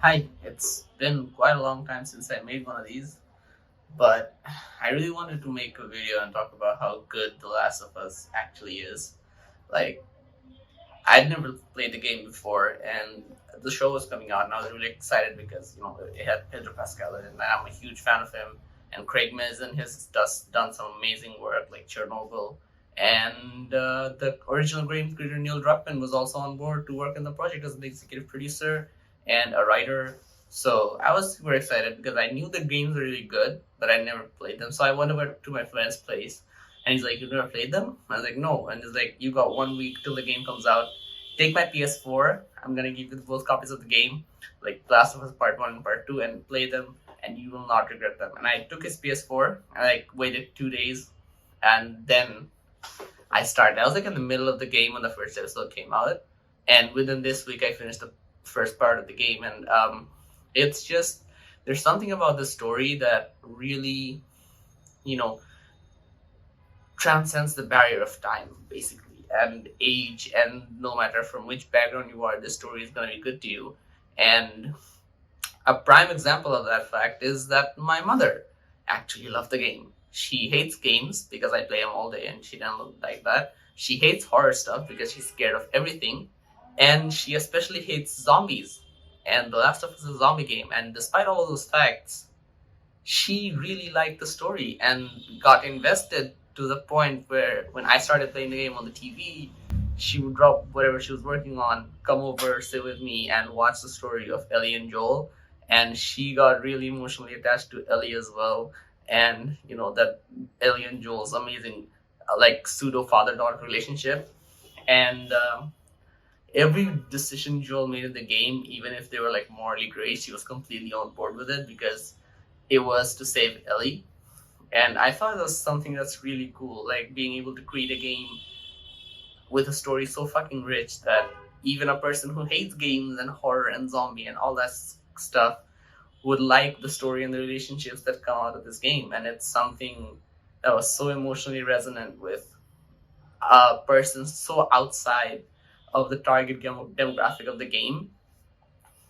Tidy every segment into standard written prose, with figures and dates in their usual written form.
Hi, it's been quite a long time since I made one of these, but I really wanted to make a video and talk about how good The Last of Us actually is. Like, I'd never played the game before, and the show was coming out, and I was really excited because, it had Pedro Pascal in it, and I'm a huge fan of him. And Craig Mazin has done some amazing work, like Chernobyl. And the original game creator Neil Druckmann was also on board to work on the project as an executive producer and a writer. So I was super excited because I knew the games were really good, but I never played them. So I went over to my friend's place, and he's like, "You never played them?" I was like, "No." And he's like, "You got 1 week till the game comes out. Take my PS4. I'm gonna give you both copies of the game, like Last of Us Part One and Part Two, and play them, and you will not regret them." And I took his PS4. I waited 2 days, and then I started. I was like in the middle of the game when the first episode came out, and within this week I finished the first part of the game, and it's just there's something about the story that really, you know, transcends the barrier of time, basically, and age, and no matter from which background you are, this story is going to be good to you. And a prime example of that fact is that my mother actually loved the game. She hates games because I play them all day, and she doesn't like that. She hates horror stuff because she's scared of everything, and she especially hates zombies. And The Last of Us is a zombie game, and despite all those facts, she really liked the story and got invested to the point where when I started playing the game on the TV, she would drop whatever she was working on, come over, sit with me, and watch the story of Ellie and Joel. And she got really emotionally attached to Ellie as well. And that Ellie and Joel's amazing, like pseudo father daughter relationship. And every decision Joel made in the game, even if they were like morally gray, she was completely on board with it because it was to save Ellie. And I thought it was something that's really cool, like being able to create a game with a story so fucking rich that even a person who hates games and horror and zombie and all that stuff would like the story and the relationships that come out of this game. And it's something that was so emotionally resonant with a person so outside of the target demographic of the game.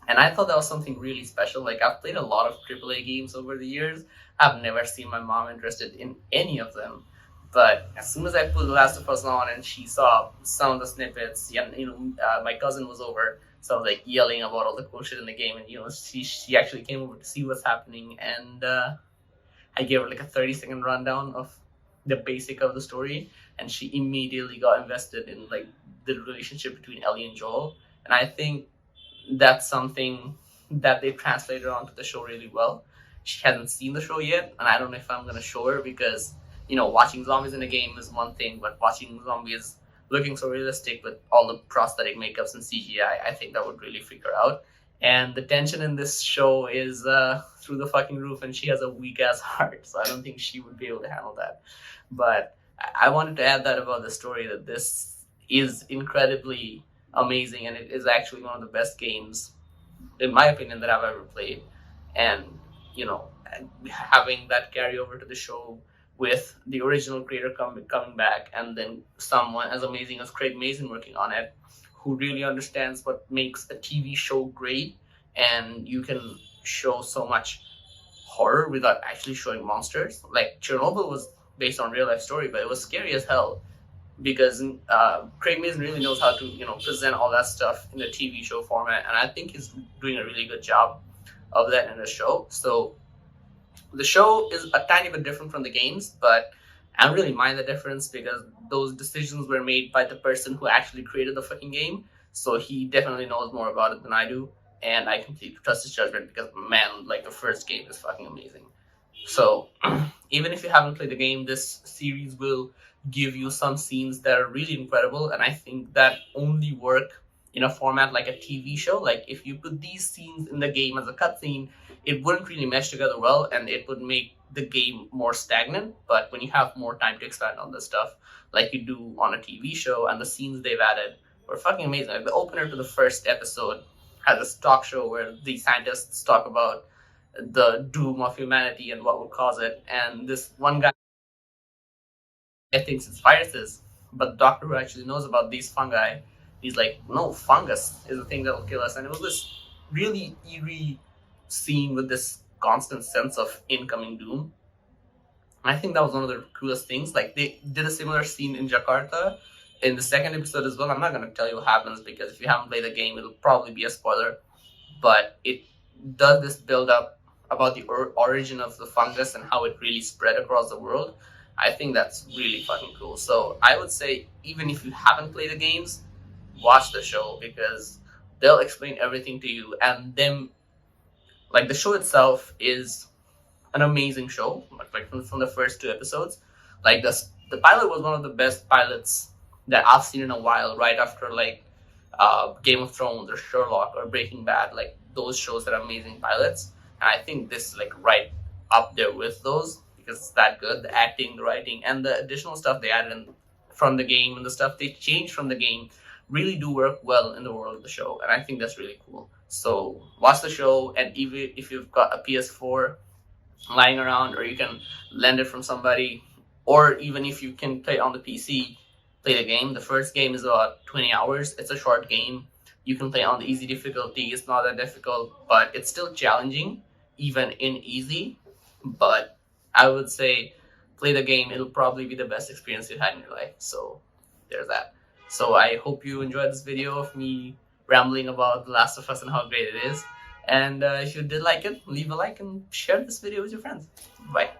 And I thought that was something really special. Like, I've played a lot of AAA games over the years. I've never seen my mom interested in any of them. But as soon as I put The Last of Us on and she saw some of the snippets, and my cousin was over, so I was like yelling about all the cool shit in the game, and she actually came over to see what's happening, and I gave her like a 30-second rundown of the basic of the story, and she immediately got invested in like the relationship between Ellie and Joel. And I think that's something that they translated onto the show really well. She hasn't seen the show yet, and I don't know if I'm gonna show her because watching zombies in a game is one thing, but watching zombies looking so realistic with all the prosthetic makeups and CGI, I think that would really freak her out. And the tension in this show is through the fucking roof, and she has a weak ass heart, so I don't think she would be able to handle that. But I wanted to add that about the story, that this is incredibly amazing, and it is actually one of the best games, in my opinion, that I've ever played. And you know, having that carry over to the show with the original creator coming back, and then someone as amazing as Craig Mazin working on it, who really understands what makes a TV show great, and you can show so much horror without actually showing monsters. Like Chernobyl was based on real life story, but it was scary as hell because Craig Mazin really knows how to present all that stuff in a TV show format, and I think he's doing a really good job of that in the show. So the show is a tiny bit different from the games, but I don't really mind the difference because those decisions were made by the person who actually created the fucking game. So he definitely knows more about it than I do, and I completely trust his judgment because man, like the first game is fucking amazing. So even if you haven't played the game, this series will give you some scenes that are really incredible, and I think that only work in a format like a TV show. Like if you put these scenes in the game as a cutscene, it wouldn't really mesh together well, and it would make the game more stagnant. But when you have more time to expand on this stuff, like you do on a TV show, and the scenes they've added were fucking amazing. Like the opener to the first episode has a talk show where the scientists talk about the doom of humanity and what would cause it. And this one guy thinks it's viruses, but the doctor who actually knows about these fungi, he's like, no, fungus is the thing that will kill us. And it was this really eerie scene with this constant sense of incoming doom. I think that was one of the coolest things. Like they did a similar scene in Jakarta in the second episode as well. I'm not gonna tell you what happens because if you haven't played the game, it'll probably be a spoiler. But it does this build up about the origin of the fungus and how it really spread across the world. I think that's really fucking cool. So I would say even if you haven't played the games, watch the show because they'll explain everything to you. And them, like the show itself is an amazing show. Like from the first two episodes, like the pilot was one of the best pilots that I've seen in a while. Right after like Game of Thrones or Sherlock or Breaking Bad, like those shows that are amazing pilots. And I think this is like right up there with those because it's that good. The acting, the writing, and the additional stuff they added in from the game and the stuff they changed from the game really do work well in the world of the show. And I think that's really cool. So watch the show, and even if you've got a PS4 lying around, or you can lend it from somebody, or even if you can play it on the PC, play the game. The first game is about 20 hours. It's a short game. You can play on the easy difficulty. It's not that difficult, but it's still challenging, even in easy. But I would say play the game. It'll probably be the best experience you've had in your life. So there's that. So I hope you enjoyed this video of me rambling about The Last of Us and how great it is. And if you did like it, leave a like and share this video with your friends. Bye.